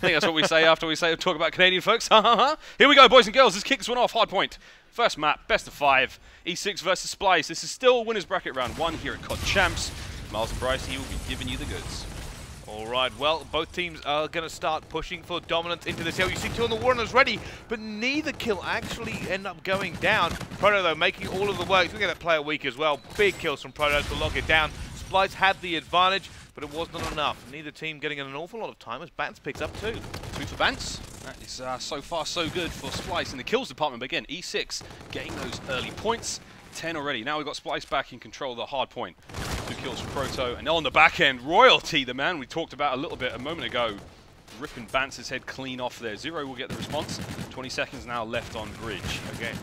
think that's what we say after we talk about Canadian folks. Here we go, boys and girls. Let's kick this one off. Hard point. First map, best of 5. E6 versus Splyce. This is still winners bracket round 1 here at COD Champs. Miles and Bryce, he will be giving you the goods. All right, well, both teams are going to start pushing for dominance into this hill. You see two on the Warreners ready, but neither kill actually end up going down. Proto, though, making all of the work. Look at that player weak as well. Big kills from Proto to lock it down. Splyce had the advantage, but it was not enough. Neither team getting an awful lot of time as Bance picks up 2. 2 for Bance. That is so far so good for Splyce in the kills department. But again, E6 getting those early points. 10 already. Now we've got Splyce back in control of the hard point. 2 kills from Proto. And on the back end, Royalty, the man we talked about a little bit a moment ago, ripping Bance's head clean off there. Zero will get the response. 20 seconds now left on bridge. Again,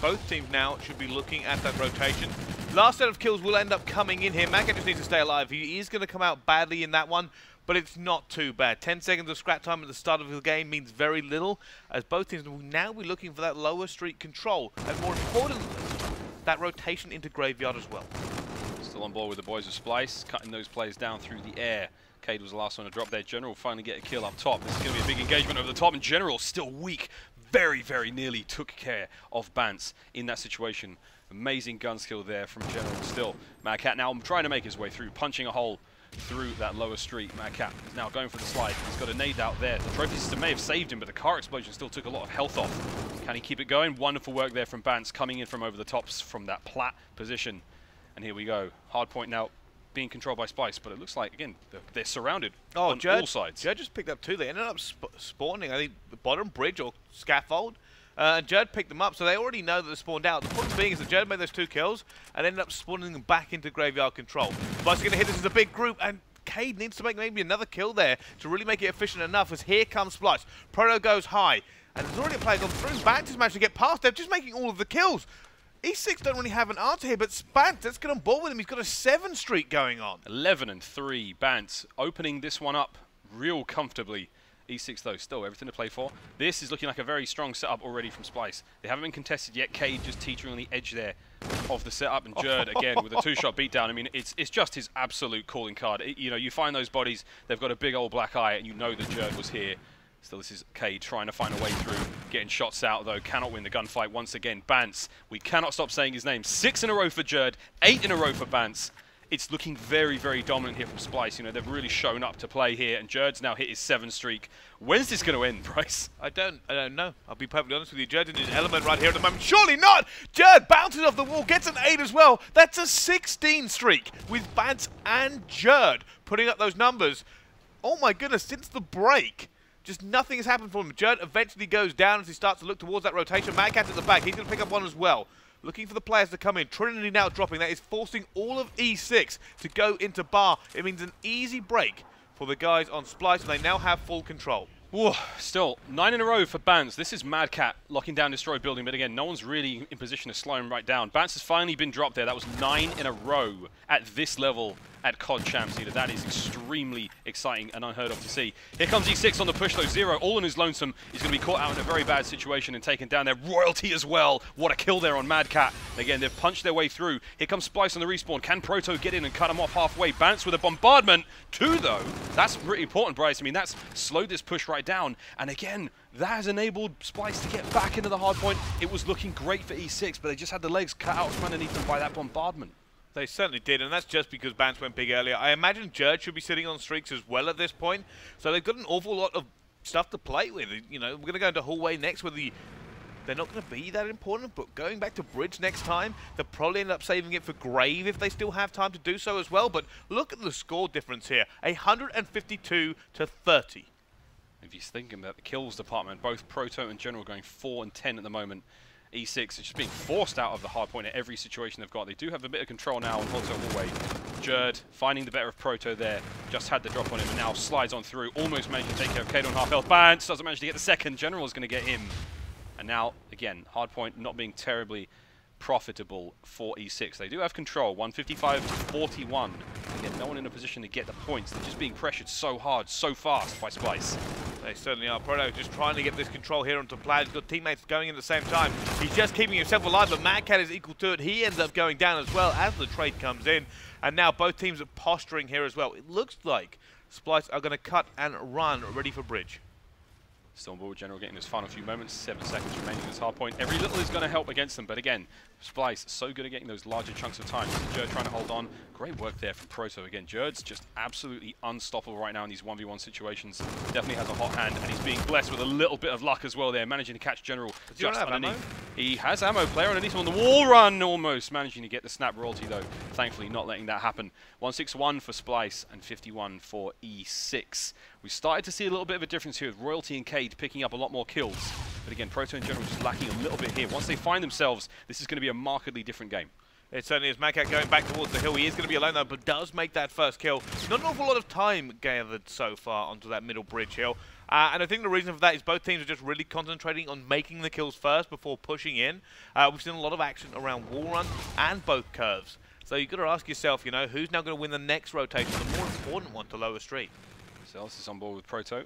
both teams now should be looking at that rotation. Last set of kills will end up coming in here. Maka just needs to stay alive. He is going to come out badly in that one, but it's not too bad. 10 seconds of scrap time at the start of the game means very little, as both teams will now be looking for that lower street control. And more importantly, that rotation into graveyard as well. Still on board with the boys of Splyce, cutting those players down through the air. Cade was the last one to drop there. General finally get a kill up top. This is going to be a big engagement over the top, and General still weak. Very, very nearly took care of Bance in that situation. Amazing gun skill there from General still. Mad Cat now trying to make his way through, punching a hole through that lower street. Mad Cat is now going for the slide. He's got a nade out there. The trophy system may have saved him, but the car explosion still took a lot of health off. Can he keep it going? Wonderful work there from Bance, coming in from over the tops from that plat position. And here we go. Hard point now being controlled by Splyce, but it looks like, again, they're surrounded on all sides. Judd just picked up 2. They ended up spawning, I think, the bottom bridge or scaffold. And Judd picked them up, so they already know that they're spawned out. The point being is that Judd made those 2 kills and ended up spawning them back into graveyard control. Splyce are going to hit this as a big group, and Cade needs to make maybe another kill there to really make it efficient enough, as here comes Splyce. Proto goes high, and there's already a player gone through. Bance has managed to get past. They're just making all of the kills. E6 don't really have an answer here, but Bance, let's get on board with him. He's got a 7 streak going on. 11 and 3. Bance opening this one up real comfortably. E6 though, still everything to play for. This is looking like a very strong setup already from Splyce. They haven't been contested yet. Cade just teetering on the edge there of the setup, and Jerd again with a 2-shot beatdown. I mean, it's just his absolute calling card. You know, you find those bodies, they've got a big old black eye, and you know that Jerd was here. Still, this is Cade trying to find a way through, getting shots out though, cannot win the gunfight once again. Bance, we cannot stop saying his name. 6 in a row for Jerd, 8 in a row for Bance. It's looking very, very dominant here from Splyce. You know, they've really shown up to play here, and Jerd's now hit his 7 streak. When's this going to end, Bryce? I don't know. I'll be perfectly honest with you. Jerd's in his element right here at the moment. Surely not! Jerd bounces off the wall, gets an 8 as well. That's a 16 streak with Bance and Jerd putting up those numbers. Oh my goodness, since the break, just nothing has happened for him. Jerd eventually goes down as he starts to look towards that rotation. Mad Cat's at the back. He's going to pick up 1 as well. Looking for the players to come in. Trinity now dropping. That is forcing all of E6 to go into bar. It means an easy break for the guys on Splyce, and they now have full control. Whoa, still 9 in a row for Bance. This is Mad Cat locking down Destroy Building, but again, no one's really in position to slow him right down. Bance has finally been dropped there. That was 9 in a row at this level at COD Champs. That is extremely exciting and unheard of to see. Here comes E6 on the push though. Zero, all in his lonesome. He's going to be caught out in a very bad situation and taken down there. Royalty as well. What a kill there on Mad Cat. Again, they've punched their way through. Here comes Splyce on the respawn. Can Proto get in and cut him off halfway? Bance with a bombardment. 2 though. That's pretty important, Bryce. I mean, that's slowed this push right down. And again, that has enabled Splyce to get back into the hard point. It was looking great for E6, but they just had the legs cut out from underneath them by that bombardment. They certainly did, and that's just because Bance went big earlier. I imagine Jerd should be sitting on streaks as well at this point, so they've got an awful lot of stuff to play with. You know, we're going to go into hallway next, where they're not going to be that important, but going back to bridge next time, they'll probably end up saving it for grave if they still have time to do so as well. But look at the score difference here, 152 to 30. If you're thinking about the kills department, both Proto and General going 4 and 10 at the moment. E6 is just being forced out of the hard point at every situation they've got. They do have a bit of control now on Hotel Hallway. Jerd finding the better of Proto there. Just had the drop on him and now slides on through. Almost managed to take care of Cade on half health. Bance doesn't manage to get the second. General is going to get him. And now, again, hard point not being terribly profitable for E6. They do have control, 155 to 41. Again, no one in a position to get the points. They're just being pressured so hard, so fast by Splyce. They certainly are. Proto just trying to get this control here onto Plaid. He's got teammates going in at the same time. He's just keeping himself alive, but Mad Cat is equal to it. He ends up going down as well as the trade comes in. And now both teams are posturing here as well. It looks like Splyce are going to cut and run ready for bridge. Still on board, General getting his final few moments. 7 seconds remaining in this hard point. Every little is going to help against them, but again, Splyce so good at getting those larger chunks of time. Jerd trying to hold on. Great work there from Proto. Again, Jerd's just absolutely unstoppable right now in these 1v1 situations. Definitely has a hot hand, and he's being blessed with a little bit of luck as well there, managing to catch General just underneath. Ammo? He has ammo. Player underneath him on the wall run, almost managing to get the snap royalty though. Thankfully not letting that happen. 161 for Splyce and 51 for E6. We started to see a little bit of a difference here with Royalty and Cade picking up a lot more kills. But again, Proto in general just lacking a little bit here. Once they find themselves, this is going to be a markedly different game. It certainly is. Madcat going back towards the hill. He is going to be alone though, but does make that first kill. Not an awful lot of time gathered so far onto that middle bridge hill. And I think the reason for that is both teams are just really concentrating on making the kills first before pushing in. We've seen a lot of action around wall run and both curves. So you've got to ask yourself, you know, who's now going to win the next rotation, the more important one to lower street. Zealous is on board with Proto.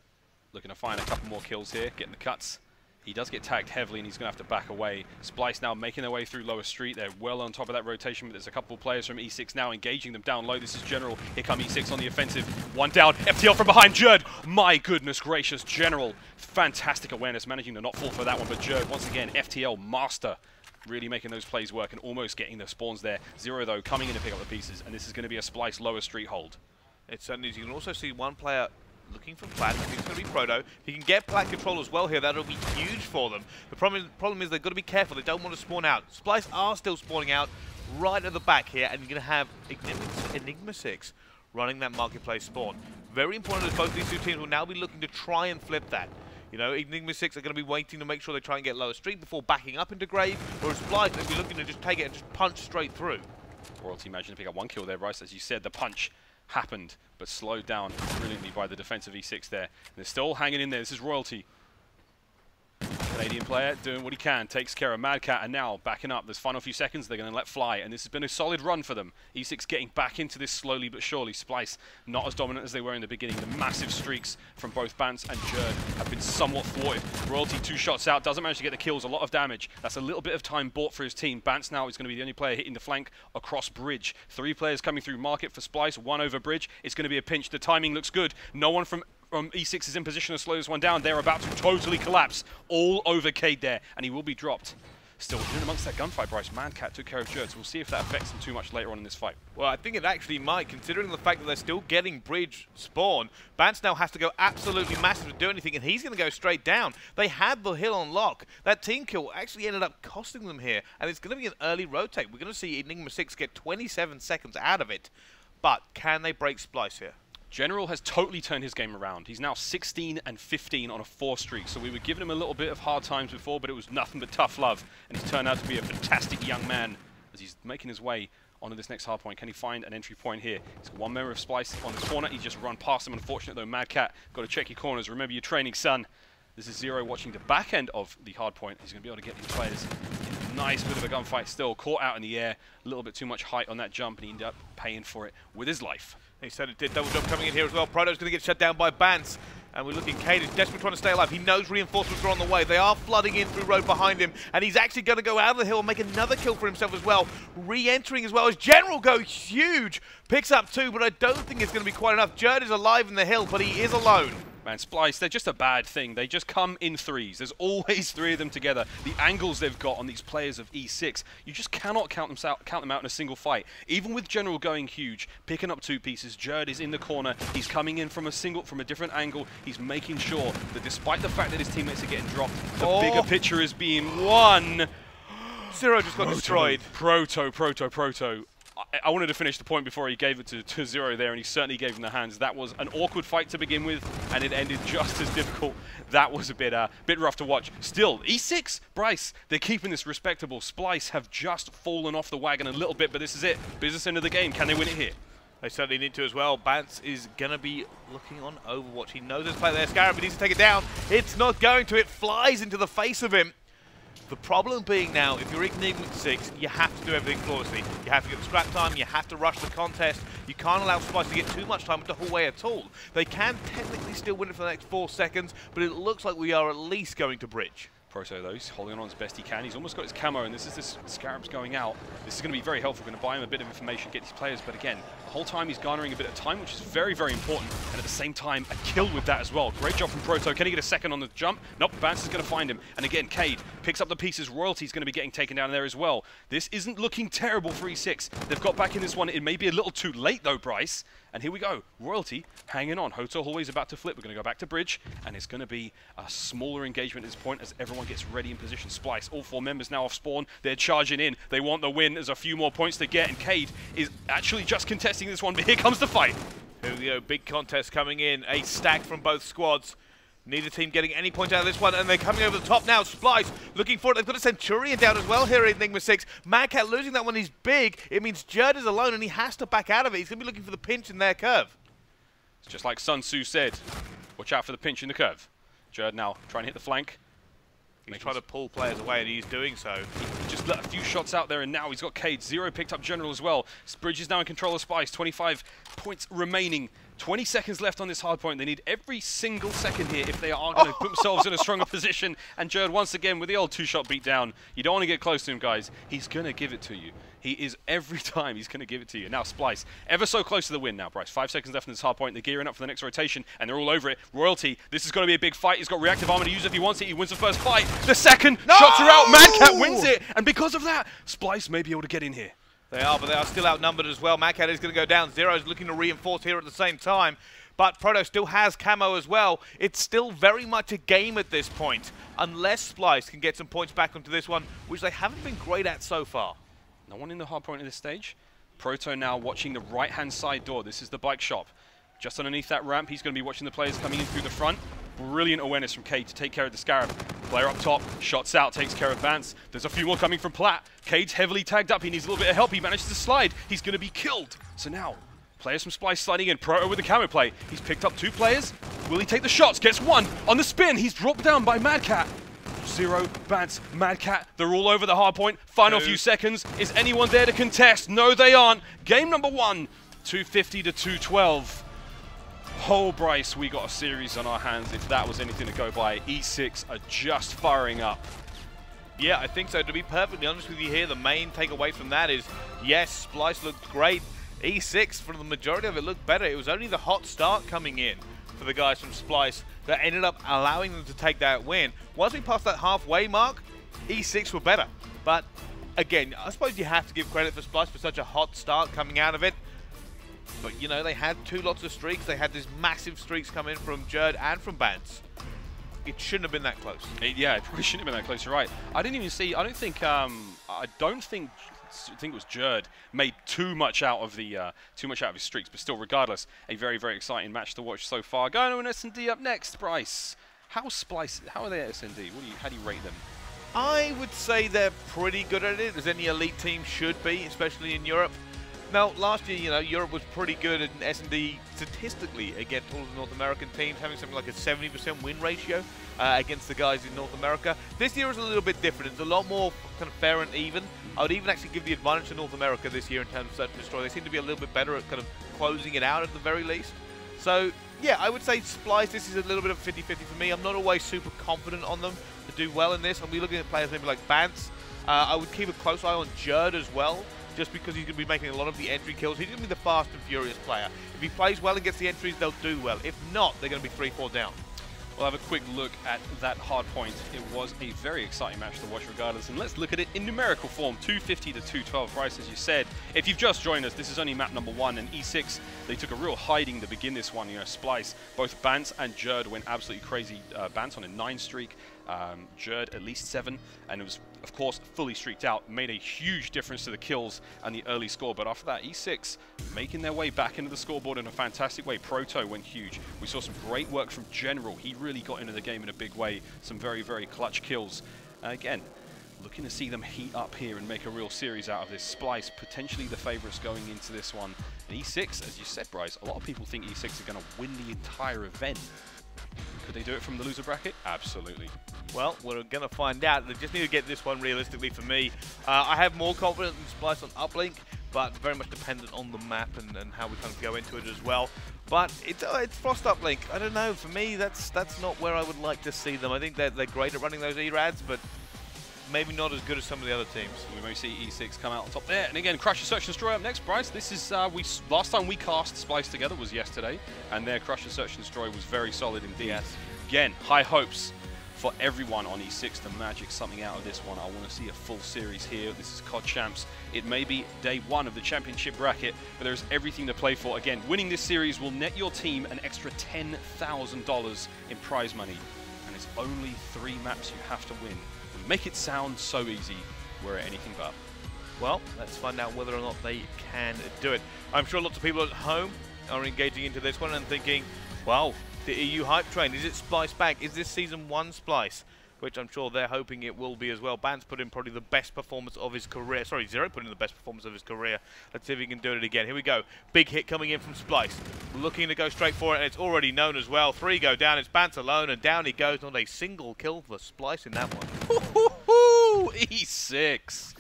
Looking to find a couple more kills here, getting the cuts. He does get tagged heavily and he's going to have to back away. Splyce now making their way through lower street. They're well on top of that rotation, but there's a couple of players from E6 now engaging them down low. This is General. Here come E6 on the offensive. One down. FTL from behind. Jerd. My goodness gracious. General. Fantastic awareness, managing to not fall for that one. But Jerd, once again, FTL master. Really making those plays work and almost getting the spawns there. Zero, though, coming in to pick up the pieces. And this is going to be a Splyce lower street hold. It certainly is. You can also see one player looking for plat. I think it's going to be Proto. If he can get plat control as well here, that'll be huge for them. The problem is they've got to be careful. They don't want to spawn out. Splyce are still spawning out right at the back here, and you're going to have Enigma6 running that marketplace spawn. Very important as both these two teams will now be looking to try and flip that. You know, Enigma6 are going to be waiting to make sure they try and get lower street before backing up into Grave, whereas Splyce will be looking to just take it and just punch straight through. Royalty managing to pick up one kill there, Bryce. As you said, the punch happened, but slowed down brilliantly by the defensive E6 there. And they're still hanging in there. This is Royalty. Canadian player doing what he can, takes care of Madcat, and now backing up. There's final few seconds, they're going to let fly, and this has been a solid run for them. E6 getting back into this slowly but surely. Splyce not as dominant as they were in the beginning. The massive streaks from both Bance and Jerd have been somewhat thwarted. Royalty 2 shots out, doesn't manage to get the kills, a lot of damage. That's a little bit of time bought for his team. Bance now is going to be the only player hitting the flank across bridge. 3 players coming through market for Splyce, 1 over bridge. It's going to be a pinch. The timing looks good. No one from E6 is in position to slow this one down. They're about to totally collapse all over Cade there, and he will be dropped. Still in amongst that gunfight, Bryce. Madcat took care of Jerd, so we'll see if that affects him too much later on in this fight. Well, I think it actually might, considering the fact that they're still getting bridge spawn. Bance now has to go absolutely massive to do anything, and he's going to go straight down. They had the hill on lock. That team kill actually ended up costing them here, and it's going to be an early rotate. We're going to see Enigma6 get 27 seconds out of it, but can they break Splyce here? General has totally turned his game around. He's now 16 and 15 on a 4 streak. So we were giving him a little bit of hard times before, but it was nothing but tough love. And he's turned out to be a fantastic young man as he's making his way onto this next hard point. Can he find an entry point here? He's got one member of Splyce on the corner. He's just run past him. Unfortunate though, Madcat, got to check your corners. Remember your training, son. This is Zero watching the back end of the hard point. He's going to be able to get these players in a nice bit of a gunfight still. Caught out in the air. A little bit too much height on that jump, and he ended up paying for it with his life. He said it did. Double jump coming in here as well. Proto's going to get shut down by Bance. And we're looking, Cade is desperately trying to stay alive. He knows reinforcements are on the way. They are flooding in through road behind him. And he's actually going to go out of the hill and make another kill for himself as well. Re-entering as well as General goes huge. Picks up 2, but I don't think it's going to be quite enough. Jerd is alive in the hill, but he is alone. Man, Splyce, they're just a bad thing. They just come in 3s. There's always 3 of them together. The angles they've got on these players of E6, you just cannot count them out in a single fight. Even with General going huge, picking up 2 pieces, Jerd is in the corner. He's coming in from a different angle. He's making sure that despite the fact that his teammates are getting dropped, the bigger picture is being won. Zero just got destroyed. Proto. I wanted to finish the point before he gave it to Zero there, and he certainly gave him the hands. That was an awkward fight to begin with, and it ended just as difficult. That was a bit rough to watch. Still, E6, Bryce, they're keeping this respectable. Splyce have just fallen off the wagon a little bit, but this is it. Business end of the game. Can they win it here? They certainly need to as well. Bance is going to be looking on Overwatch. He knows there's play there. Scarab needs to take it down. It's not going to. It flies into the face of him. The problem being now, if you're Enigma6, you have to do everything flawlessly. You have to get the scrap time, you have to rush the contest. You can't allow Splyce to get too much time with the whole way at all. They can technically still win it for the next 4 seconds, but it looks like we are at least going to bridge. Proto, though, he's holding on as best he can. He's almost got his camo, and this Scarab's going out. This is going to be very helpful. Going to buy him a bit of information, get these players. But again, the whole time he's garnering a bit of time, which is very, very important. And at the same time, a kill with that as well. Great job from Proto. Can he get a second on the jump? Nope, Bance is going to find him. And again, Cade picks up the pieces. Royalty's going to be getting taken down there as well. This isn't looking terrible for E6. They've got back in this one. It may be a little too late, though, Bryce. And here we go. Royalty hanging on. Hotel Hallway's about to flip. We're going to go back to bridge. And it's going to be a smaller engagement at this point as everyone gets ready in position. Splyce, all 4 members now off spawn. They're charging in. They want the win. There's a few more points to get. And Cade is actually just contesting this one. But here comes the fight. Here we go. Big contest coming in. A stack from both squads. Neither team getting any point out of this one, and they're coming over the top now. Splyce looking for it. They've got a Centurion down as well here at Enigma6. Mad Cat losing that one is big. It means Jerd is alone, and he has to back out of it. He's going to be looking for the pinch in their curve. It's just like Sun Tzu said, watch out for the pinch in the curve. Jerd now trying to hit the flank. He's trying to pull players away, and he's doing so. He just let a few shots out there, and now he's got Cade. Zero picked up General as well. Bridge is now in control of Splyce. 25 points remaining. 20 seconds left on this hard point. They need every single second here if they are going to put themselves in a stronger position. And Jerd, once again, with the old 2-shot beatdown. You don't want to get close to him, guys. He's going to give it to you. He is, every time, he's going to give it to you. Now, Splyce, ever so close to the win now, Bryce. 5 seconds left on this hard point. They're gearing up for the next rotation, and they're all over it. Royalty, this is going to be a big fight. He's got reactive armor to use if he wants it. He wins the first fight. The second, shots are out. Mad Cat wins it. And because of that, Splyce may be able to get in here. They are, but they are still outnumbered as well. Mad Cat is going to go down. Zero's looking to reinforce here at the same time. But Proto still has camo as well. It's still very much a game at this point, unless Splyce can get some points back onto this one, which they haven't been great at so far. No one in the hard point at this stage. Proto now watching the right-hand side door. This is the bike shop. Just underneath that ramp, he's going to be watching the players coming in through the front. Brilliant awareness from Cade to take care of the Scarab. Player up top, shots out, takes care of Vance. There's a few more coming from Platt. Cade's heavily tagged up. He needs a little bit of help. He manages to slide. He's going to be killed. So now, players from Splyce sliding in. Proto with the camo play. He's picked up 2 players. Will he take the shots? Gets 1 on the spin. He's dropped down by Mad Cat. Zero, Bance, Mad Cat, they're all over the hard point. Final few seconds. Is anyone there to contest? No, they aren't. Game number 1, 250 to 212. Oh, Bryce, we got a series on our hands if that was anything to go by. E6 are just firing up. Yeah, I think so. To be perfectly honest with you here, the main takeaway from that is, yes, Splyce looked great. E6, for the majority of it, looked better. It was only the hot start coming in for the guys from Splyce that ended up allowing them to take that win. Once we passed that halfway mark, E6 were better. But again, I suppose you have to give credit for Splyce for such a hot start coming out of it. But you know, they had 2 lots of streaks. They had these massive streaks come in from Jerd and from Bance. It shouldn't have been that close. Yeah, it probably shouldn't have been that close. You're right. I didn't even see. I don't think it was Jerd made too much out of his streaks, but still, regardless, a very, very exciting match to watch so far. Going to an S&D up next, Bryce. How are they at S&D? How do you rate them? I would say they're pretty good at it, as any elite team should be, especially in Europe. Now, last year, you know, Europe was pretty good in S&D statistically against all of the North American teams, having something like a 70% win ratio against the guys in North America. This year is a little bit different. It's a lot more kind of fair and even. I would even actually give the advantage to North America this year in terms of Search and Destroy. They seem to be a little bit better at kind of closing it out at the very least. So, yeah, I would say Splyce, this is a little bit of 50-50 for me. I'm not always super confident on them to do well in this. I'll be looking at players maybe like Bance. I would keep a close eye on Jerd as well, just because he's going to be making a lot of the entry kills. He's going to be the fast and furious player. If he plays well and gets the entries, they'll do well. If not, they're going to be 3-4 down. We'll have a quick look at that hard point. It was a very exciting match to watch regardless, and let's look at it in numerical form. 250 to 212, Bryce, as you said. If you've just joined us, this is only map number 1, and E6, they took a real hiding to begin this one. You know, Splyce, both Bance and Jerd went absolutely crazy. Bance on a 9 streak, Jerd at least 7, and it was, of course, fully streaked out. Made a huge difference to the kills and the early score, but after that, E6 making their way back into the scoreboard in a fantastic way. Proto went huge. We saw some great work from General. He really got into the game in a big way. Some very, very clutch kills. Again, looking to see them heat up here and make a real series out of this. Splyce, potentially the favourites going into this one. And E6, as you said, Bryce, a lot of people think E6 are going to win the entire event. Could they do it from the loser bracket? Absolutely. Well, we're going to find out. They just need to get this one realistically for me. I have more confidence in Splyce on uplink, but very much dependent on the map and how we kind of go into it as well. But it's Frost Uplink. I don't know. For me, that's not where I would like to see them. I think they're great at running those ERADs, but maybe not as good as some of the other teams. We may see E6 come out on top there. And again, Crusher Search and Destroy up next, Bryce. This is, last time we cast Splyce together was yesterday, and their Crusher Search and Destroy was very solid indeed. Yes. Again, high hopes for everyone on E6 to magic something out of this one. I want to see a full series here. This is COD Champs. It may be day one of the championship bracket, but there's everything to play for. Again, winning this series will net your team an extra $10,000 in prize money. And it's only 3 maps you have to win. We make it sound so easy. We're anything but. Well, let's find out whether or not they can do it. I'm sure lots of people at home are engaging into this one and thinking, wow, the EU hype train, is it Splyce back? Is this season 1 Splyce? Which I'm sure they're hoping it will be as well. Bans put in probably the best performance of his career. Sorry, Zero put in the best performance of his career. Let's see if he can do it again. Here we go. Big hit coming in from Splyce. Looking to go straight for it, and it's already known as well. 3 go down. It's Bans alone, and down he goes. Not a single kill for Splyce in that one. E6.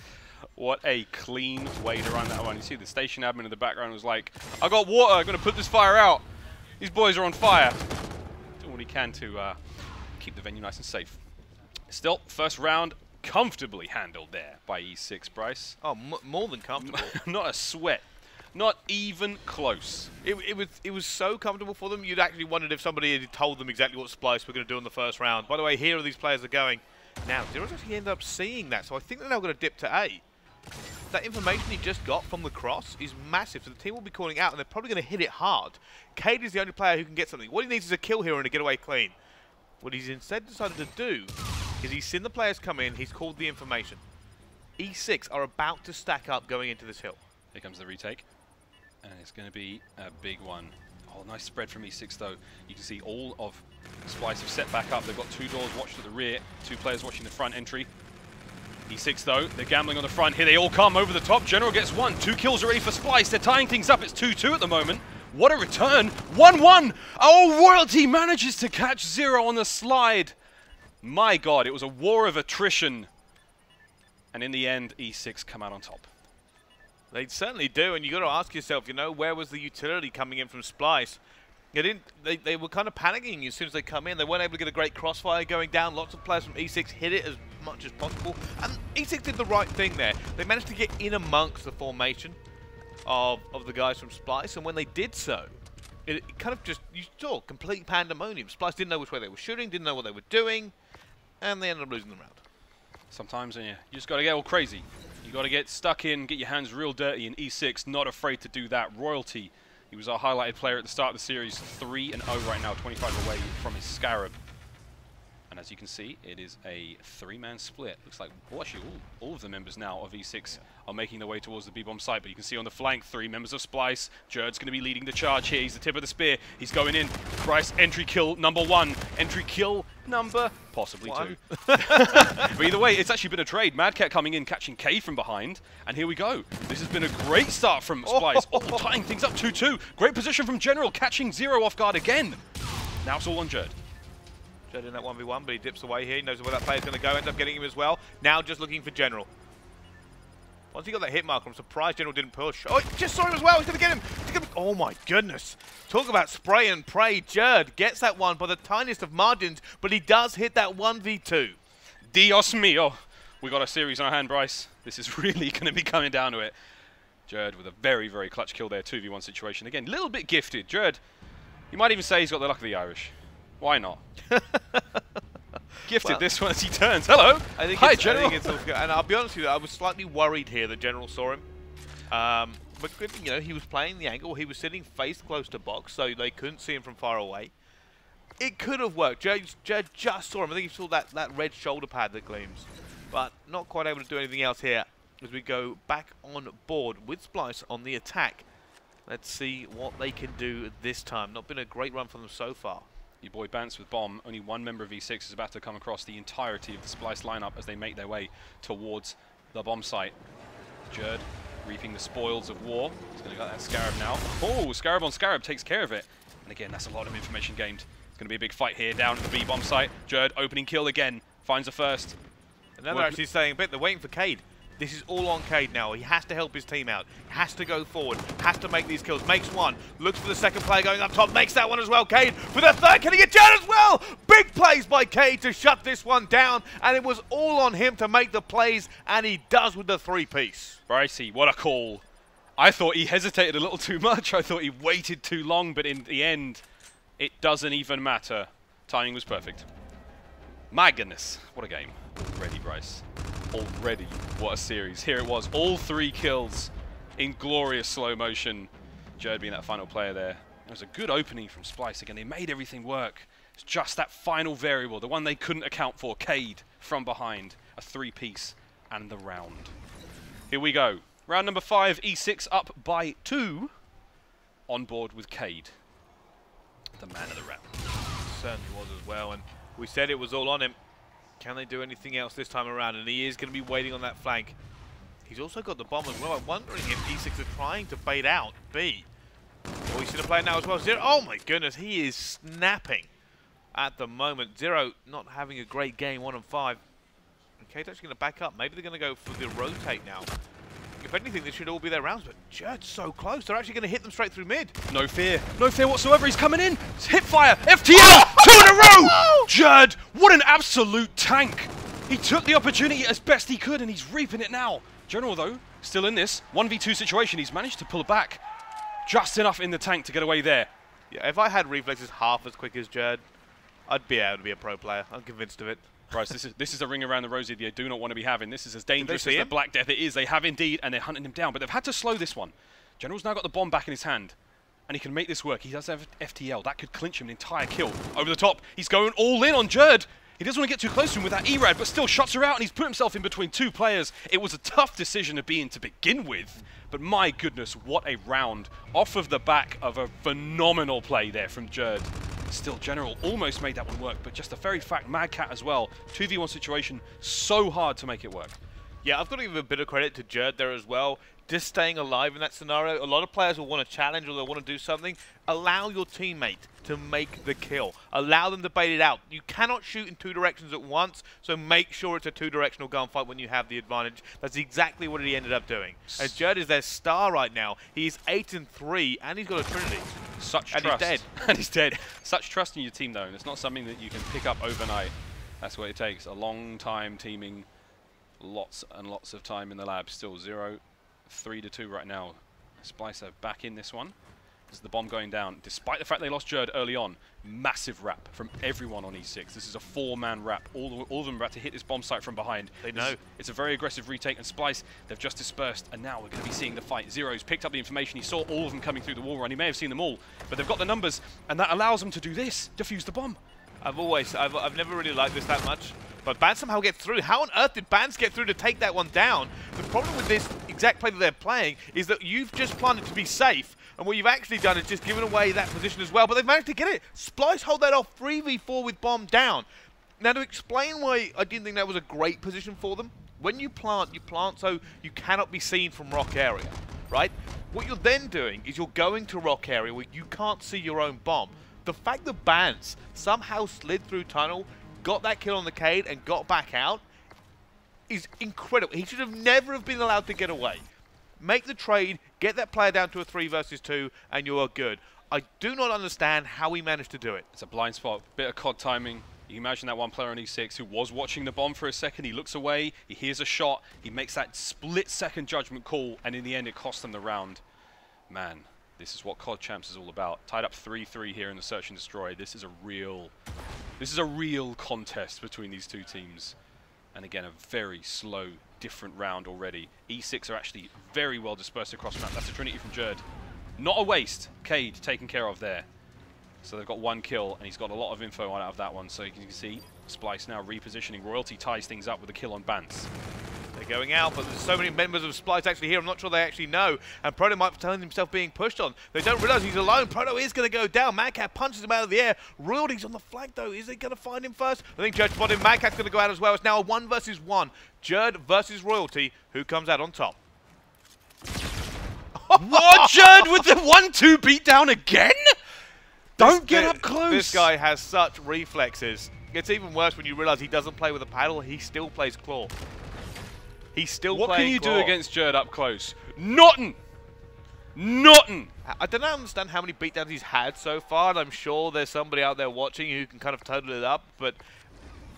What a clean way to run that one. You see the station admin in the background was like, I got water, I'm going to put this fire out. These boys are on fire. Doing what he can to keep the venue nice and safe. Still, first round comfortably handled there by E6, Bryce. Oh, more than comfortable. Not a sweat. Not even close. It was so comfortable for them, you'd actually wondered if somebody had told them exactly what Splyce were going to do in the first round. By the way, here are these players are going. Now, Zero's actually ended up seeing that, so I think they're now going to dip to A. That information he just got from the cross is massive, so the team will be calling out, and they're probably going to hit it hard. Cade is the only player who can get something. What he needs is a kill here and a getaway clean. What he's instead decided to do is he's seen the players come in, he's called the information. E6 are about to stack up going into this hill. Here comes the retake, and it's going to be a big one. Oh, nice spread from E6 though. You can see all of Splyce have set back up. They've got 2 doors watched at the rear, 2 players watching the front entry. E6 though, they're gambling on the front. Here they all come over the top. General gets 1. 2 kills already for Splyce. They're tying things up. It's 2-2 at the moment. What a return. 1-1. Oh, Royalty manages to catch Zero on the slide. My God, it was a war of attrition. And in the end, E6 come out on top. They certainly do, and you got to ask yourself, you know, where was the utility coming in from Splyce? They were kind of panicking as soon as they come in. They weren't able to get a great crossfire going down. Lots of players from E6 hit it as much as possible. And E6 did the right thing there. They managed to get in amongst the formation of the guys from Splyce. And when they did so, it kind of just, you saw complete pandemonium. Splyce didn't know which way they were shooting, didn't know what they were doing. And they ended up losing the round. Sometimes you just got to get all crazy. You got to get stuck in, get your hands real dirty. And E6, not afraid to do that. Royalty. He was our highlighted player at the start of the series, 3-0 right now, 25 away from his Scarab. And as you can see, it is a 3-man split. Looks like, well, actually, all of the members now of E6 are making their way towards the B-bomb site. But you can see on the flank, 3 members of Splyce. Jerd's going to be leading the charge here. He's the tip of the spear. He's going in. Bryce, entry kill number 1. Entry kill number possibly 2. But either way, it's actually been a trade. Mad Cat coming in, catching K from behind. And here we go. This has been a great start from Splyce. Oh, tying things up 2-2. Great position from General, catching Zero off guard again. Now it's all on Jerd. Jerd in that 1v1, but he dips away here. He knows where that player's going to go. Ends up getting him as well. Now just looking for General. Once he got that hit marker, I'm surprised General didn't push. Oh, he just saw him as well. He's going to get him. Oh, my goodness. Talk about spray and pray. Jerd gets that one by the tiniest of margins, but he does hit that 1v2. Dios mío. We got a series on our hand, Bryce. This is really going to be coming down to it. Jerd with a very, very clutch kill there. 2v1 situation. Again, a little bit gifted. Jerd, you might even say he's got the luck of the Irish. Why not? Gifted this one as he turns. Hello. Hi, General. I think it's all good. And I'll be honest with you, I was slightly worried here that General saw him. But you know, he was playing the angle. He was sitting face close to box, so they couldn't see him from far away. It could have worked. Jerd just saw him. I think he saw that red shoulder pad that gleams. But not quite able to do anything else here as we go back on board with Splyce on the attack. Let's see what they can do this time. Not been a great run for them so far. Your boy Bance with bomb. Only 1 member of E6 is about to come across the entirety of the Splyce lineup as they make their way towards the bomb site. Jerd reaping the spoils of war. He's going to get that Scarab now. Oh, Scarab on Scarab takes care of it. And again, that's a lot of information gained. It's going to be a big fight here down at the B bomb site. Jerd opening kill again. Finds the first. And now they're actually staying a bit. They're waiting for Cade. This is all on Cade now. He has to help his team out. He has to go forward. Has to make these kills. Makes one. Looks for the second player going up top. Makes that one as well. Cade for the third. Can he get Jerd as well? Big plays by Cade to shut this one down. And it was all on him to make the plays. And he does with the 3-piece. Bricey, what a call. I thought he hesitated a little too much. I thought he waited too long. But in the end, it doesn't even matter. Timing was perfect. My goodness. What a game. Already, Bryce. Already, what a series. Here it was, all 3 kills in glorious slow motion. Jerd being that final player there. It was a good opening from Splyce. Again, they made everything work. It's just that final variable, the one they couldn't account for. Cade from behind, a 3-piece and the round. Here we go. Round number 5, E6 up by 2. On board with Cade, the man of the round. Certainly was as well, and we said it was all on him. Can they do anything else this time around? And he is going to be waiting on that flank. He's also got the bomb as well. I'm wondering if E6 are trying to bait out B. Oh, he's going to play it now as well. Zero. Oh my goodness, he is snapping at the moment. Zero not having a great game, 1 and 5. And Cade's actually going to back up. Maybe they're going to go for the rotate now. If anything, this should all be their rounds, but Jerd's so close. They're actually going to hit them straight through mid. No fear whatsoever. He's coming in. Hip fire, FTL, 2 in a row. Jerd, what an absolute tank. He took the opportunity as best he could, and he's reaping it now. General, though, still in this 1v2 situation. He's managed to pull back just enough in the tank to get away there. Yeah, if I had reflexes half as quick as Jerd, I'd be able to be a pro player. I'm convinced of it. Bryce, this is a ring around the rosy they do not want to be having. This is as dangerous as the Black Death it is. They have indeed, and they're hunting him down. But they've had to slow this one. General's now got the bomb back in his hand, and he can make this work. He does have FTL. That could clinch him an entire kill. Over the top, he's going all in on Jerd. He doesn't want to get too close to him with that E-Rad, but still shots are out, and he's put himself in between 2 players. It was a tough decision to be in to begin with, but my goodness, what a round. Off of the back of a phenomenal play there from Jerd. Still, General almost made that one work, but just the very fact, Mad Cat as well, 2v1 situation, so hard to make it work. Yeah, I've got to give a bit of credit to Jerd there as well. Just staying alive in that scenario. A lot of players will want to challenge or they'll want to do something. Allow your teammate to make the kill. Allow them to bait it out. You cannot shoot in 2 directions at once, so make sure it's a 2-directional gunfight when you have the advantage. That's exactly what he ended up doing. And Jerd is their star right now. He's 8 and 3, and he's got a Trinity. Such and trust. He's dead. And he's dead. Such trust in your team, though, and it's not something that you can pick up overnight. That's what it takes. A long time teaming. Lots and lots of time in the lab. Still 0-3 to 2 right now. Splyce back in this one. This is the bomb going down. Despite the fact they lost Jerd early on, massive wrap from everyone on E6. This is a 4-man wrap. All of them are about to hit this bomb site from behind. They know. It's a very aggressive retake, and Splyce, they've just dispersed, and now we're going to be seeing the fight. Zero's picked up the information. He saw all of them coming through the wall run. He may have seen them all, but they've got the numbers, and that allows them to do this, defuse the bomb. I've never really liked this that much. But Bans somehow get through. How on earth did Bans get through to take that one down? The problem with this exact play that they're playing is that you've just planted to be safe, and what you've actually done is just given away that position as well. But they've managed to get it. Splyce hold that off 3v4 with bomb down. Now, to explain why I didn't think that was a great position for them, when you plant so you cannot be seen from rock area, right? What you're then doing is you're going to rock area where you can't see your own bomb. The fact that Bans somehow slid through tunnel, got that kill on the Cade, and got back out is incredible. He should have never have been allowed to get away. Make the trade, get that player down to a 3 versus 2, and you are good. I do not understand how he managed to do it. It's a blind spot, bit of COD timing. You can imagine that one player on E6 who was watching the bomb for a second. He looks away, he hears a shot, he makes that split-second judgment call, and in the end it costs them the round. Man, this is what COD Champs is all about. Tied up 3-3 here in the Search and Destroy. This is a real contest between these 2 teams. And again, a very slow, different round already. E6 are actually very well dispersed across the map. That's a Trinity from Jerd. Not a waste. Cade taken care of there. So they've got 1 kill, and he's got a lot of info out of that one. So you can see Splyce now repositioning. Royalty ties things up with a kill on Bans. They're going out, but there's so many members of Splyce actually here. I'm not sure they actually know. And Proto might be telling himself being pushed on. They don't realize he's alone. Proto is going to go down. Mad Cat punches him out of the air. Royalty's on the flank, though. Is he going to find him first? I think Jerd spotted him. Mad Cat's going to go out as well. It's now a 1 versus 1. Jerd versus Royalty. Who comes out on top? What? Jerd with the 1-2 beatdown again? Don't get up close. This guy has such reflexes. It's even worse when you realize he doesn't play with a paddle. He still plays claw. He's still What playing can you claw. do against Jerd up close? Nothing! Nothing! I don't understand how many beatdowns he's had so far, and I'm sure there's somebody out there watching who can kind of total it up, but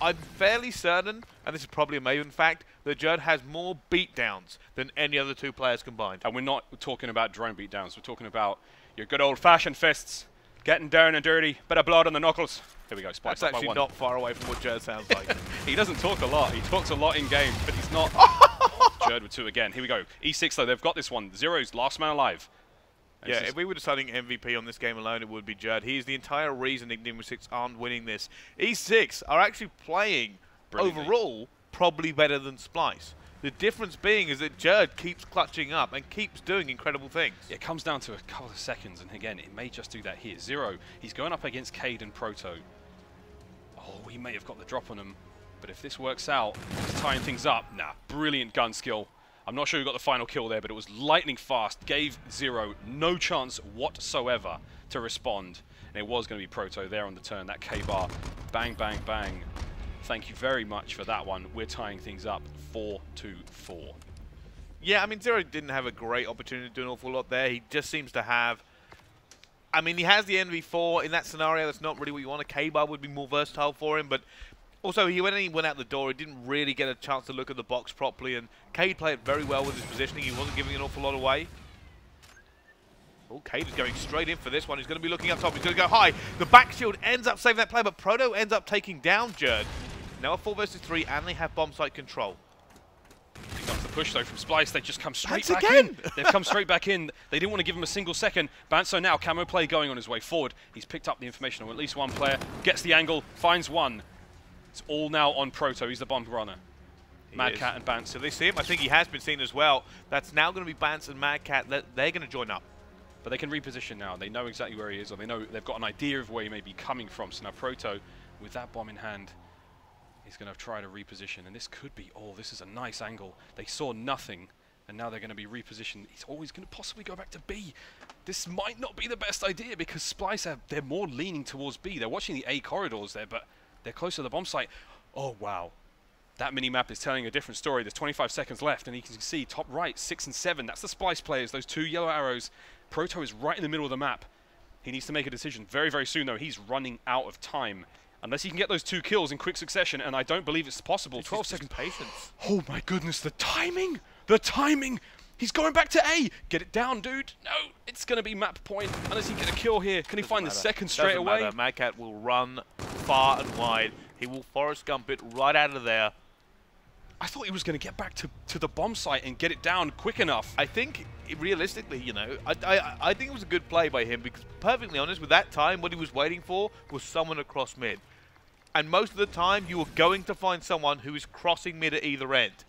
I'm fairly certain, and this is probably a Maven fact, that Jerd has more beatdowns than any other two players combined. And we're not talking about drone beatdowns. We're talking about your good old-fashioned fists, getting down and dirty, bit of blood on the knuckles. Here we go, Splyce. That's actually not far away from what Jerd sounds like. He doesn't talk a lot. He talks a lot in game, but he's not. Jerd with 2 again. Here we go. E6 though, they've got this one. Zero's last man alive. And Yeah, if we were deciding MVP on this game alone, it would be Jerd. He's the entire reason Enigma6 aren't winning this. E6 are actually playing, overall, probably better than Splyce. The difference being is that Jerd keeps clutching up and keeps doing incredible things. It comes down to a couple of seconds, and again, it may just do that here. Zero, he's going up against Cade and Proto. Oh, he may have got the drop on him, but if this works out, he's tying things up. Nah, brilliant gun skill. I'm not sure who got the final kill there, but it was lightning fast. Gave Zero no chance whatsoever to respond. And it was going to be Proto there on the turn. That K-bar. Bang, bang, bang. Thank you very much for that one. We're tying things up 4-4. Yeah, I mean, Zero didn't have a great opportunity to do an awful lot there. He just seems to have... I mean, he has the NV4 in that scenario. That's not really what you want. A K-bar would be more versatile for him, but... Also, when he went out the door, he didn't really get a chance to look at the box properly, and Cade played very well with his positioning. He wasn't giving an awful lot away. Oh, Cade is going straight in for this one. He's going to be looking up top. He's going to go high. The back shield ends up saving that play, but Proto ends up taking down Jerd. Now a 4 versus 3, and they have bomb site control. Here comes the push, though, from Splyce. They just come straight That's back again. in. They've come straight back in. They didn't want to give him a single second. Banso now, camo play going on his way forward. He's picked up the information on at least one player, gets the angle, finds one. It's all now on Proto. He's the bomb runner. Mad Cat and Bance. So they see him. I think he has been seen as well. That's now going to be Bance and Mad Cat. They're going to join up. But they can reposition now. They know exactly where he is, or they know they've got an idea of where he may be coming from. So now Proto, with that bomb in hand, is going to try to reposition. And this could be, oh, this is a nice angle. They saw nothing, and now they're going to be repositioned. He's always going to possibly go back to B. This might not be the best idea because Splyce, they're more leaning towards B. They're watching the A corridors there, but they're close to the bomb site. Oh, wow. That mini-map is telling a different story. There's 25 seconds left, and you can see top right, 6 and 7. That's the Splyce players, those 2 yellow arrows. Proto is right in the middle of the map. He needs to make a decision very, very soon, though. He's running out of time. Unless he can get those 2 kills in quick succession, and I don't believe it's possible. 12 seconds. Patience. Oh, my goodness, the timing! The timing! He's going back to A! Get it down, dude! No! It's going to be map point, unless he can get a kill here. Can he find the second straight away? Mad Cat will run far and wide. He will Forrest Gump it right out of there. I thought he was going to get back to the bomb site and get it down quick enough. I think, realistically, you know, I think it was a good play by him because, perfectly honest, with that time, what he was waiting for was someone across mid. And most of the time, you were going to find someone who is crossing mid at either end.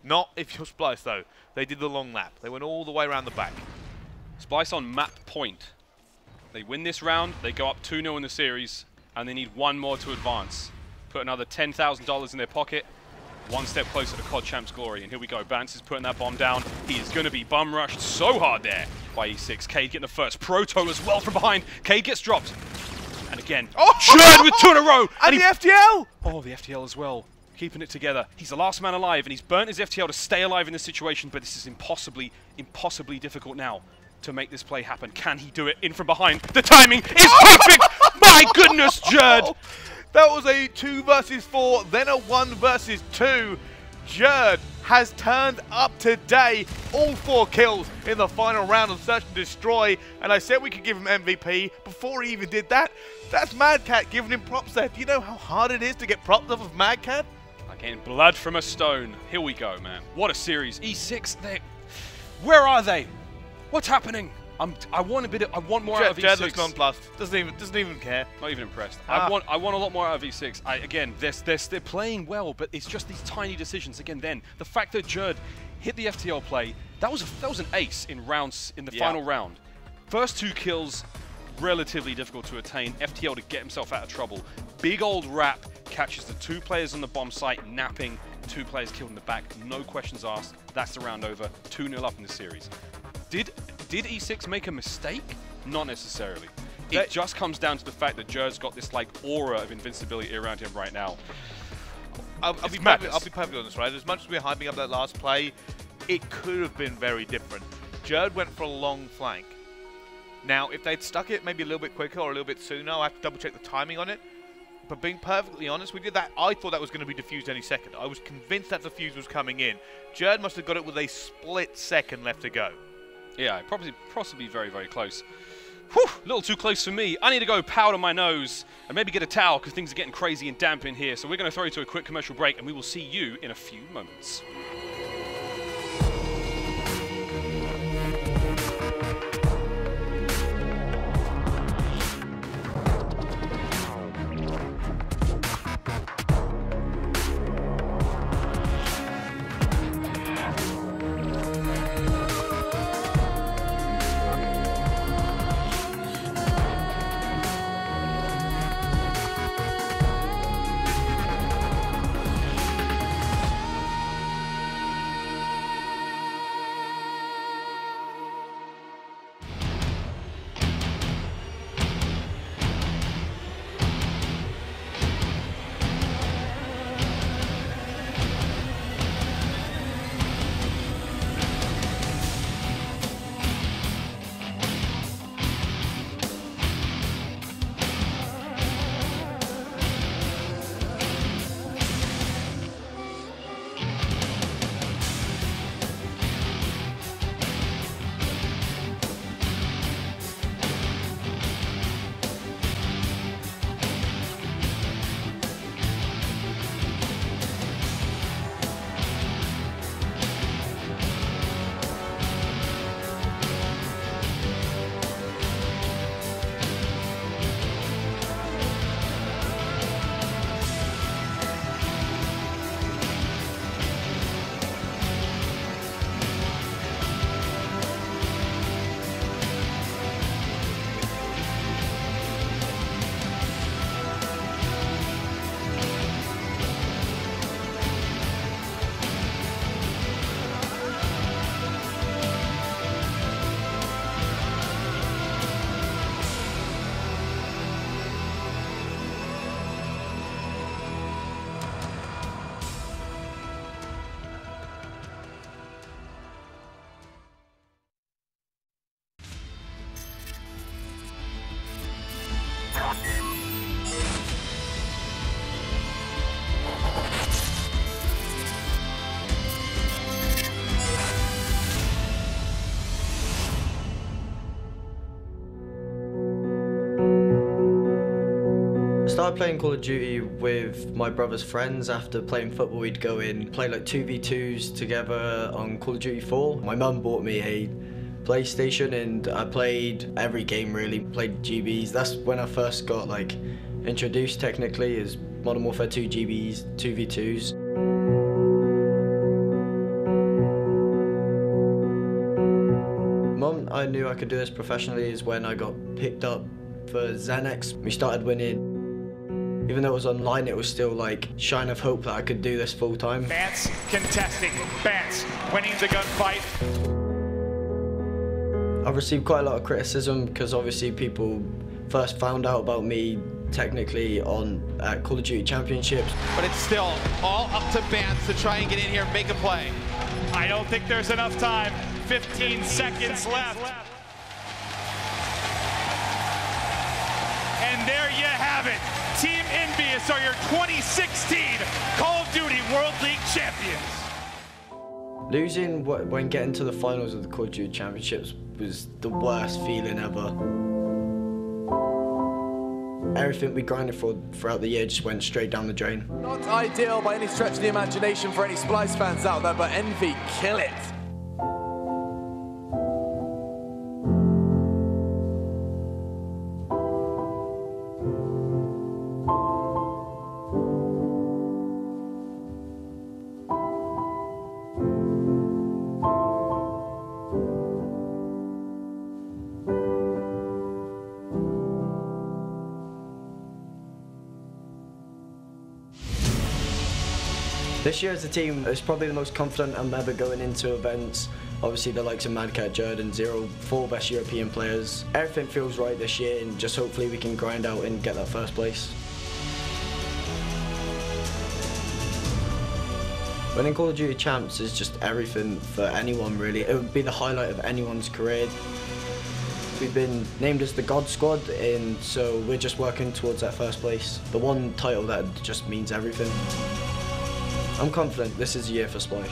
Not if you're Splyce, though. They did the long lap. They went all the way around the back. Splyce on map point. They win this round, they go up 2-0 in the series, and they need one more to advance. Put another $10,000 in their pocket, one step closer to COD Champs glory. And here we go, Bance is putting that bomb down. He is going to be bum rushed so hard there by E6. Cade getting the first. Proto as well from behind. Cade gets dropped. And again, Jerd with 2 in a row! And the FTL! Oh, the FTL as well. Keeping it together. He's the last man alive, and he's burnt his FTL to stay alive in this situation, but this is impossibly difficult now to make this play happen. Can he do it in from behind? The timing is perfect! My goodness, Jerd! That was a 2 versus 4, then a 1 versus 2. Jerd has turned up today. All 4 kills in the final round of Search and Destroy. And I said we could give him MVP before he even did that. That's Mad Cat giving him props there. Do you know how hard it is to get props off of Mad Cat? Like getting blood from a stone. Here we go, man. What a series. E6, where are they? What's happening? I want more out of E6. Jerd looks nonplussed. Doesn't even care. Not even impressed. I want a lot more out of E6. Again, they're playing well, but it's just these tiny decisions. Again, then the fact that Jerd hit the FTL play, that was an ace in the final round. First 2 kills, relatively difficult to attain. FTL to get himself out of trouble. Big old wrap catches the 2 players on the bomb site napping. 2 players killed in the back. No questions asked. That's the round over. 2-0 up in the series. Did E6 make a mistake? Not necessarily. It just comes down to the fact that Jerd's got this like aura of invincibility around him right now. I'll be perfectly honest, right? As much as we're hyping up that last play, it could have been very different. Jerd went for a long flank. Now, if they'd stuck it maybe a little bit quicker or a little bit sooner, I have to double check the timing on it. But being perfectly honest with you, I thought that was going to be defused any second. I was convinced that defuse was coming in. Jerd must have got it with a split second left to go. Yeah, possibly very, very close. Whew, a little too close for me. I need to go powder my nose and maybe get a towel because things are getting crazy and damp in here. So we're going to throw you to a quick commercial break and we will see you in a few moments. I started playing Call of Duty with my brother's friends. After playing football, we'd go in, play like 2v2s together on Call of Duty 4. My mum bought me a PlayStation and I played every game really, played GBs. That's when I first got like introduced technically as Modern Warfare 2 GBs, 2v2s. Mum, I knew I could do this professionally is when I got picked up for Xanax. We started winning. Even though it was online, it was still like shine of hope that I could do this full time. Bance contesting, Bance winning the gunfight. I've received quite a lot of criticism because obviously people first found out about me technically on Call of Duty Championships. But it's still all up to Bance to try and get in here and make a play. I don't think there's enough time. 15 seconds left. And there you have it. Team Envious are your 2016 Call of Duty World League champions. Losing when getting to the finals of the Call of Duty Championships was the worst feeling ever. Everything we grinded for throughout the year just went straight down the drain. Not ideal by any stretch of the imagination for any Splyce fans out there, but Envy kill it. This year as a team, it's probably the most confident I'm ever going into events. Obviously the likes of Mad Cat, Jerd and Zero, 4 best European players. Everything feels right this year and just hopefully we can grind out and get that first place. Winning Call of Duty Champs is just everything for anyone, really. It would be the highlight of anyone's career. We've been named as the God Squad, and so we're just working towards that first place. The one title that just means everything. I'm confident this is a year for Splyce.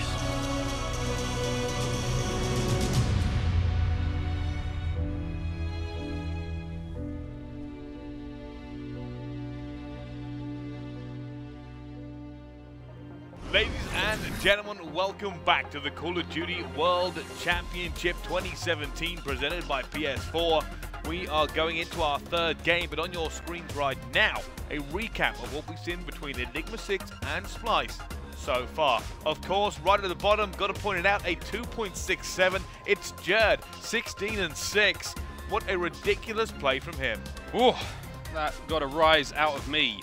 Ladies and gentlemen, welcome back to the Call of Duty World Championship 2017 presented by PS4. We are going into our third game, but on your screens right now, a recap of what we've seen between Enigma6 and Splyce so far. Of course, right at the bottom, got to point it out, a 2.67. It's Jerd, 16-6. What a ridiculous play from him. Ooh, that got a rise out of me.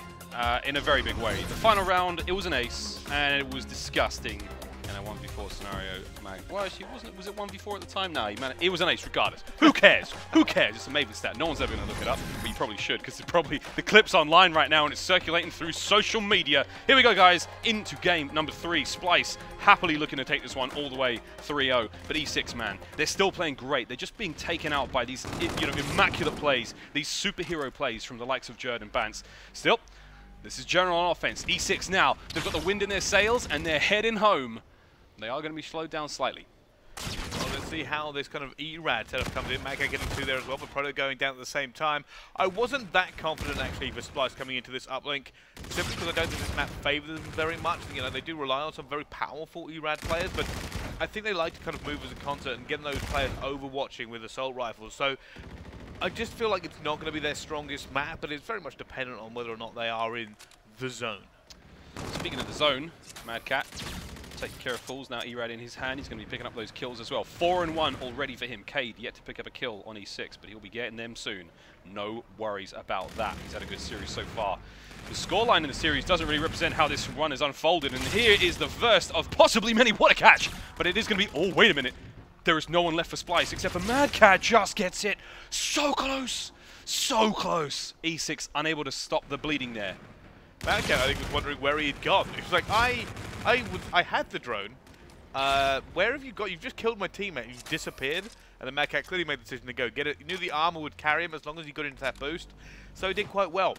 In a very big way. The final round, it was an ace, and it was disgusting in a 1v4 scenario. Well, actually, was it 1v4 at the time? No, it was an ace regardless. Who cares? Who cares? It's a Maven stat. No one's ever going to look it up, but you probably should, because the clip's online right now, and it's circulating through social media. Here we go, guys, into game number 3. Splyce happily looking to take this one all the way 3-0, but E6, man, they're still playing great. They're just being taken out by these, immaculate plays, these superhero plays from the likes of Jerd and Bance. Still, this is general on offense. E6 now, they've got the wind in their sails and they're heading home. They are going to be slowed down slightly. Well, let's see how this kind of E-Rad setup comes in. Maka getting 2 there as well, but Proto going down at the same time. I wasn't that confident actually for Splyce coming into this uplink, simply because I don't think this map favors them very much. You know, they do rely on some very powerful E-Rad players, but I think they like to kind of move as a concert and getting those players overwatching with assault rifles. So I just feel like it's not going to be their strongest map, but it's very much dependent on whether or not they are in the zone. Speaking of the zone, Mad Cat taking care of fools. Now E-Rad in his hand. He's going to be picking up those kills as well. 4-1 already for him. Cade yet to pick up a kill on E6, but he'll be getting them soon. No worries about that. He's had a good series so far. The scoreline in the series doesn't really represent how this run has unfolded, and here is the first of possibly many. What a catch! But it is going to be... Oh, wait a minute. There is no one left for Splyce except for Mad Cat. Just gets it. So close. So close. E6 unable to stop the bleeding there. Mad Cat, I think, was wondering where he had gone. He was like, I had the drone. Where have you got? You've just killed my teammate. You've disappeared. And then Mad Cat clearly made the decision to go get it. He knew the armor would carry him as long as he got into that boost. So he did quite well.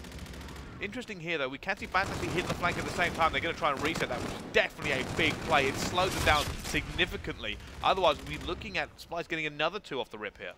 Interesting here, though, we can see Bance actually hit the flank at the same time. They're going to try and reset that, which is definitely a big play. It slows them down significantly. Otherwise, we'll be looking at Splyce getting another 2 off the rip here.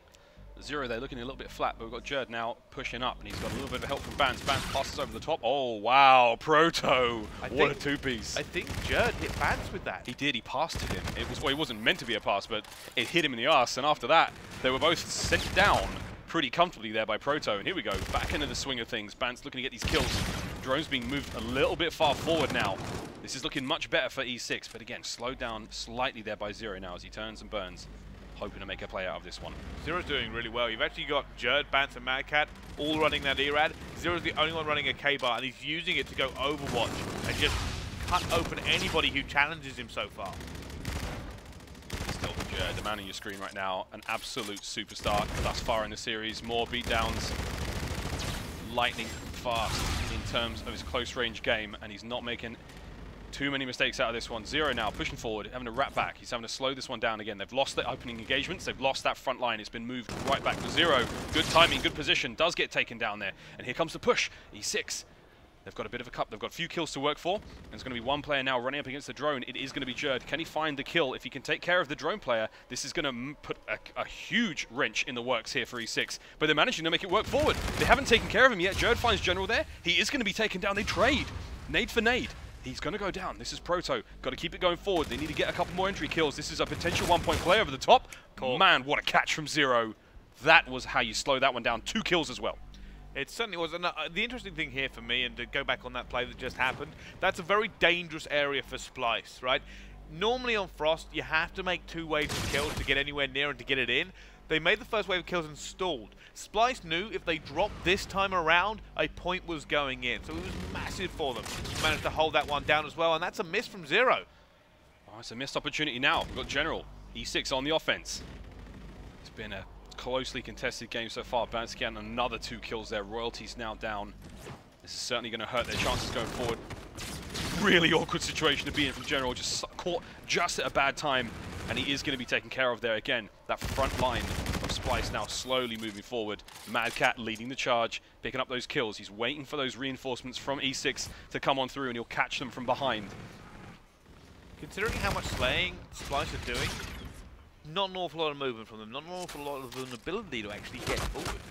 Zero, they're looking a little bit flat, but we've got Jerd now pushing up, and he's got a little bit of help from Bance. Bance passes over the top. Oh, wow, Proto. What a 2-piece. I think Jerd hit Bance with that. He did, he passed to him. Well, it wasn't meant to be a pass, but it hit him in the arse, and after that, they were both sent down pretty comfortably there by Proto. And here we go, back into the swing of things. Bance looking to get these kills. Drone's being moved a little bit far forward now. This is looking much better for E6, but again, slowed down slightly there by Zero now as he turns and burns, hoping to make a play out of this one. Zero's doing really well. You've actually got Jerd, Bance, and Mad Cat all running that E-Rad. Zero's the only one running a K-Bar, and he's using it to go Overwatch and just cut open anybody who challenges him so far. Still Jerd, the man on your screen right now, an absolute superstar thus far in the series. More beatdowns, lightning fast in terms of his close-range game, and he's not making too many mistakes out of this one. Zero now pushing forward, having to wrap back. He's having to slow this one down again. They've lost the opening engagements. They've lost that front line. It's been moved right back to Zero. Good timing, good position. Does get taken down there. And here comes the push. E6. They've got a bit of a cup. They've got a few kills to work for. And there's going to be one player now running up against the drone. It is going to be Jerd. Can he find the kill? If he can take care of the drone player, this is going to put a huge wrench in the works here for E6. But they're managing to make it work forward. They haven't taken care of him yet. Jerd finds General there. He is going to be taken down. They trade. Nade for nade. He's going to go down. This is Proto. Got to keep it going forward. They need to get a couple more entry kills. This is a potential 1-point play over the top. Cool. Man, what a catch from Zero. That was how you slow that one down. 2 kills as well. It certainly was. And the interesting thing here for me, and to go back on that play that just happened, that's a very dangerous area for Splyce, right? Normally on Frost, you have to make 2 waves of kills to get anywhere near and to get it in. They made the first wave of kills and stalled. Splyce knew if they dropped this time around, a point was going in. So it was massive for them. Managed to hold that one down as well, and that's a miss from Zero. Oh, it's a missed opportunity now. We've got General. E6 on the offense. It's been a closely contested game so far. Bance getting another 2 kills there. Royalty's now down. This is certainly going to hurt their chances going forward. really awkward situation to be in from General, just caught just at a bad time, and he is going to be taken care of there again. That front line of Splyce now slowly moving forward. Mad Cat leading the charge, picking up those kills. He's waiting for those reinforcements from E6 to come on through, and he'll catch them from behind. Considering how much slaying Splyce are doing, not an awful lot of movement from them, not an awful lot of vulnerability to actually get forward.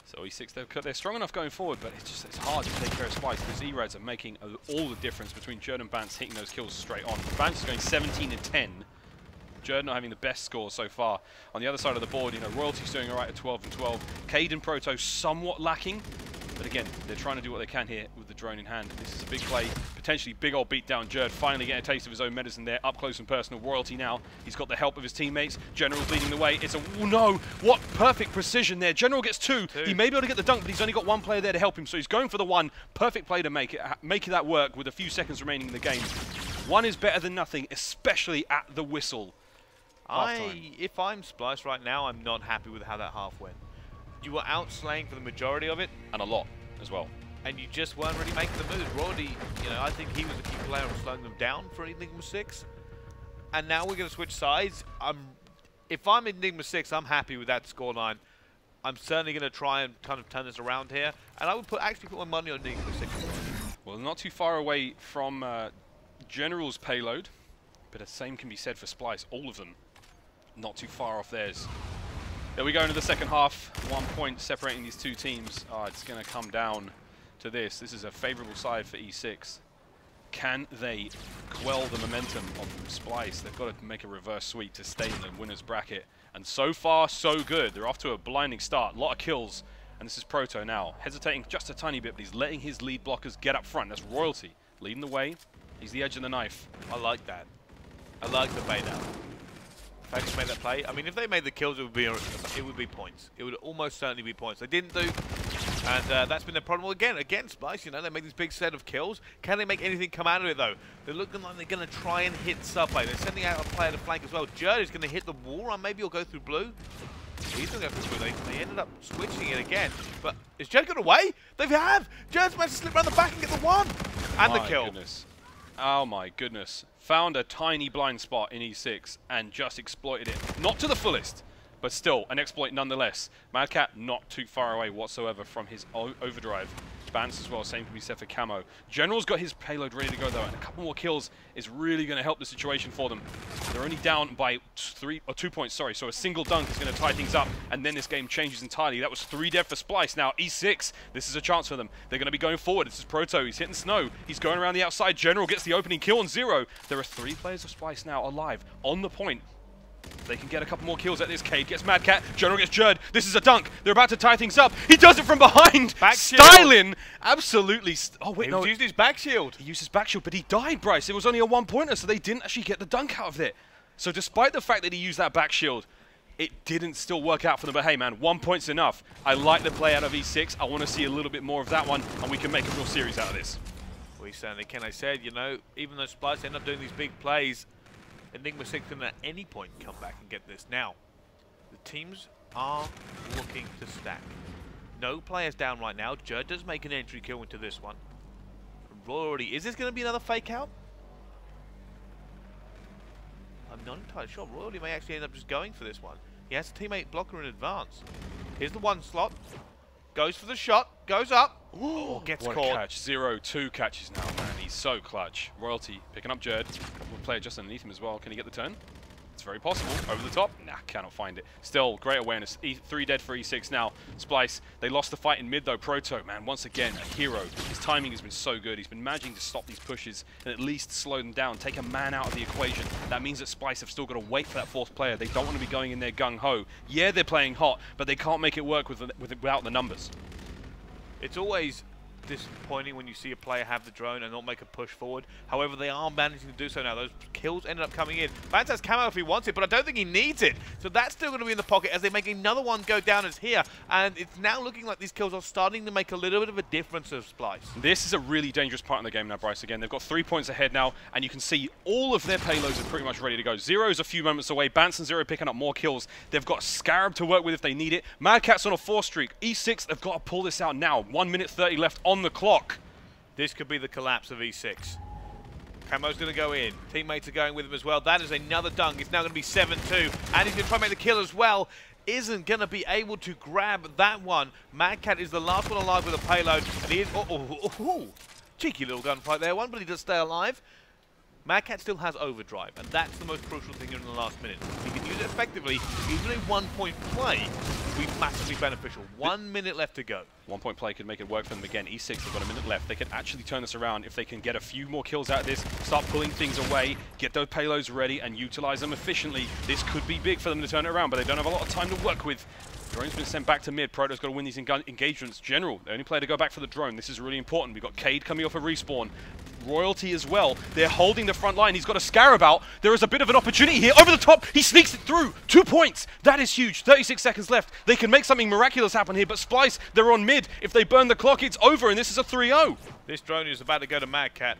So E6, they're strong enough going forward, but it's hard to take care of Splyce because E-Reds are making all the difference between Jerd and Bance hitting those kills straight on. Bance is going 17 and 10. Jerd not having the best score so far. On the other side of the board, you know, Royalty's doing alright at 12 and 12. Cade and Proto somewhat lacking, but again, they're trying to do what they can here with the drone in hand. This is a big play, potentially big old beatdown. Jerd finally getting a taste of his own medicine there, up close and personal. Royalty now, he's got the help of his teammates. General's leading the way. It's a, oh no, what perfect precision there. General gets two. He may be able to get the dunk, but he's only got one player there to help him, so he's going for the one. Perfect play to make that work with a few seconds remaining in the game. One is better than nothing, especially at the whistle. If I'm Splyce right now, I'm not happy with how that half went. You were outslaying for the majority of it. And a lot as well. And you just weren't really making the moves. Royalty, you know, I think he was a key player on slowing them down for Enigma6. And now we're going to switch sides. If I'm Enigma6, I'm happy with that scoreline. I'm certainly going to try and kind of turn this around here. And I would actually put my money on Enigma6. Well, not too far away from General's payload. But the same can be said for Splyce. All of them not too far off theirs. There we go into the second half. 1 point separating these two teams. It's going to come down to this. This is a favorable side for E6. Can they quell the momentum of Splyce? They've got to make a reverse sweep to stay in the winner's bracket. And so far, so good. They're off to a blinding start. A lot of kills. And this is Proto now. Hesitating just a tiny bit, but he's letting his lead blockers get up front. That's Royalty leading the way. He's the edge of the knife. I like that. I like the bait out. If I just made that play, I mean, if they made the kills, it would be points. It would almost certainly be points. They didn't do, and that's been their problem again against Splyce. You know, they make this big set of kills. Can they make anything come out of it though? They're looking like they're going to try and hit Subway. They're sending out a player to flank as well. Jerd is going to hit the wall run. Maybe he'll go through blue. He's going to go through blue. They ended up switching it again. But is Jerd got away? They have. Jerd's managed to slip around the back and get the one and the kill. Goodness. Oh my goodness. Found a tiny blind spot in E6 and just exploited it. Not to the fullest, but still an exploit nonetheless. Mad Cat not too far away whatsoever from his overdrive. Bance as well, same can be said for Camo. General's got his payload ready to go though, and a couple more kills is really going to help the situation for them. They're only down by 2 points, sorry, so a single dunk is going to tie things up, and then this game changes entirely. That was 3 dead for Splyce. Now E6, this is a chance for them. They're going to be going forward. This is Proto, he's hitting snow. He's going around the outside. General gets the opening kill on 0. There are 3 players of Splyce now alive on the point. They can get a couple more kills at this. Cade gets Mad Cat. General gets Jerd. This is a dunk. They're about to tie things up. He does it from behind. Back Styling. Absolutely. Oh, wait, no. He used his back shield. He used his back shield, but he died, Bryce. It was only a 1-pointer, so they didn't actually get the dunk out of it. So despite the fact that he used that back shield, it didn't still work out for them. But hey, man, 1 point's enough. I like the play out of E6. I want to see a little bit more of that one, and we can make a real series out of this. We certainly can. I said, you know, even though Splyce end up doing these big plays, Enigma6 can at any point come back and get this. Now, the teams are looking to stack. No players down right now. Jerd does make an entry kill into this one. Royalty, is this going to be another fake out? I'm not entirely sure. Royalty may actually end up just going for this one. He has a teammate blocker in advance. Here's the one slot. Goes for the shot. Goes up. Oh, gets what caught. A catch. 0-2 catches now, man. He's so clutch. Royalty picking up Jerd. We'll play just underneath him as well. Can he get the turn? It's very possible. Over the top? Nah, cannot find it. Still, great awareness. 3 dead for E6 now. Splyce, they lost the fight in mid though. Proto, man, once again, a hero. His timing has been so good. He's been managing to stop these pushes and at least slow them down, take a man out of the equation. That means that Splyce have still got to wait for that 4th player. They don't want to be going in there gung-ho. Yeah, they're playing hot, but they can't make it work without the numbers. It's always disappointing when you see a player have the drone and not make a push forward. However, they are managing to do so now. Those kills ended up coming in. Bance has camo if he wants it, but I don't think he needs it. So that's still going to be in the pocket as they make another one go down as here. And it's now looking like these kills are starting to make a little bit of a difference of Splyce. This is a really dangerous part in the game now, Bryce. Again, they've got 3 points ahead now, and you can see all of their payloads are pretty much ready to go. Zero's a few moments away. Bance and Zero picking up more kills. They've got Scarab to work with if they need it. Mad Cat's on a 4 streak. E6, they've got to pull this out now. 1 minute 30 left on the clock. This could be the collapse of E6. Camo's going to go in. Teammates are going with him as well. That is another dunk. It's now going to be 7-2. And he's going to try and make the kill as well. Isn't going to be able to grab that one. Mad Cat is the last one alive with a payload. And he is... cheeky little gunfight there, one, but he does stay alive. Mad Cat still has overdrive, and that's the most crucial thing in the last minute. If he can use it effectively, even a 1-point play will be massively beneficial. 1 minute left to go. 1 point play could make it work for them again. E6 have got a minute left. They can actually turn this around if they can get a few more kills out of this, start pulling things away, get those payloads ready, and utilize them efficiently. This could be big for them to turn it around, but they don't have a lot of time to work with. Drone's been sent back to mid. Proto's got to win these engagements. General, the only player to go back for the drone. This is really important. We've got Cade coming off a respawn. Royalty as well. They're holding the front line. He's got a Scarab out. There is a bit of an opportunity here. Over the top, he sneaks it through. 2 points. That is huge. 36 seconds left. They can make something miraculous happen here, but Splyce, they're on mid. If they burn the clock, it's over, and this is a 3-0. This drone is about to go to Mad Cat.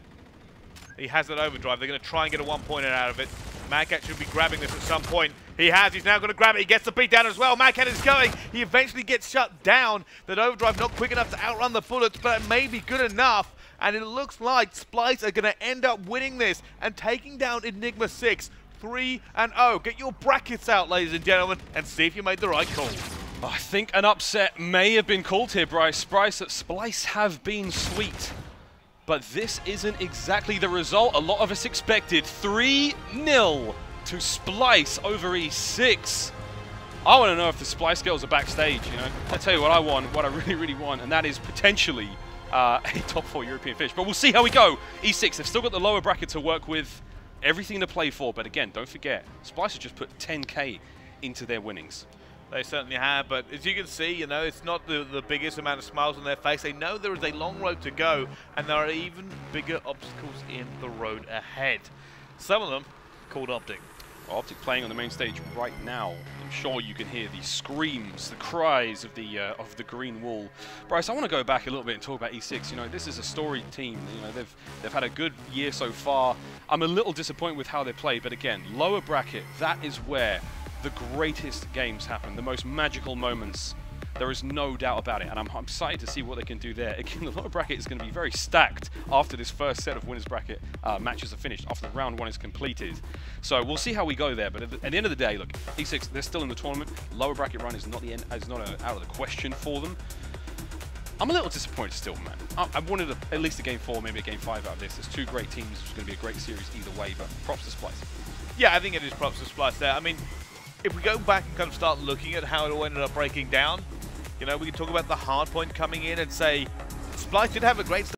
He has that overdrive. They're going to try and get a 1-pointer out of it. Mad Cat should be grabbing this at some point. He has. He's now going to grab it. He gets the beat down as well. Mad Cat is going. He eventually gets shut down. That overdrive not quick enough to outrun the bullets, but it may be good enough. And it looks like Splyce are going to end up winning this and taking down Enigma6 3-0. Get your brackets out, ladies and gentlemen, and see if you made the right call. I think an upset may have been called here, Bryce. Splyce have been sweet, but this isn't exactly the result a lot of us expected. 3-0 to Splyce over E6. I want to know if the Splyce girls are backstage, you know. I'll tell you what I want, what I really, really want, and that is potentially a top 4 European finish. But we'll see how we go. E6, they've still got the lower bracket to work with, everything to play for. But again, don't forget, Splyce has just put 10K into their winnings. They certainly have, but as you can see, you know, it's not the biggest amount of smiles on their face. They know there is a long road to go, and there are even bigger obstacles in the road ahead. Some of them called Optic. Optic playing on the main stage right now. I'm sure you can hear the screams, the cries of the green wall. Bryce, I want to go back a little bit and talk about E6. You know, this is a storied team. You know, they've had a good year so far. I'm a little disappointed with how they played, but again, lower bracket, that is where the greatest games happen, the most magical moments. There is no doubt about it, and I'm excited to see what they can do there. Again, the lower bracket is going to be very stacked after this first set of winners bracket matches are finished, after round 1 is completed. So we'll see how we go there, but at the end of the day, look, E6, they're still in the tournament. Lower bracket run is not out of the question for them. I'm a little disappointed still, man. I wanted at least a game 4, maybe a game 5 out of this. There's 2 great teams. It's going to be a great series either way, but props to Splyce. Yeah, I think it is props to Splyce there. I mean, if we go back and kind of start looking at how it all ended up breaking down, you know, we can talk about the hard point coming in and say Splyce did have a great start.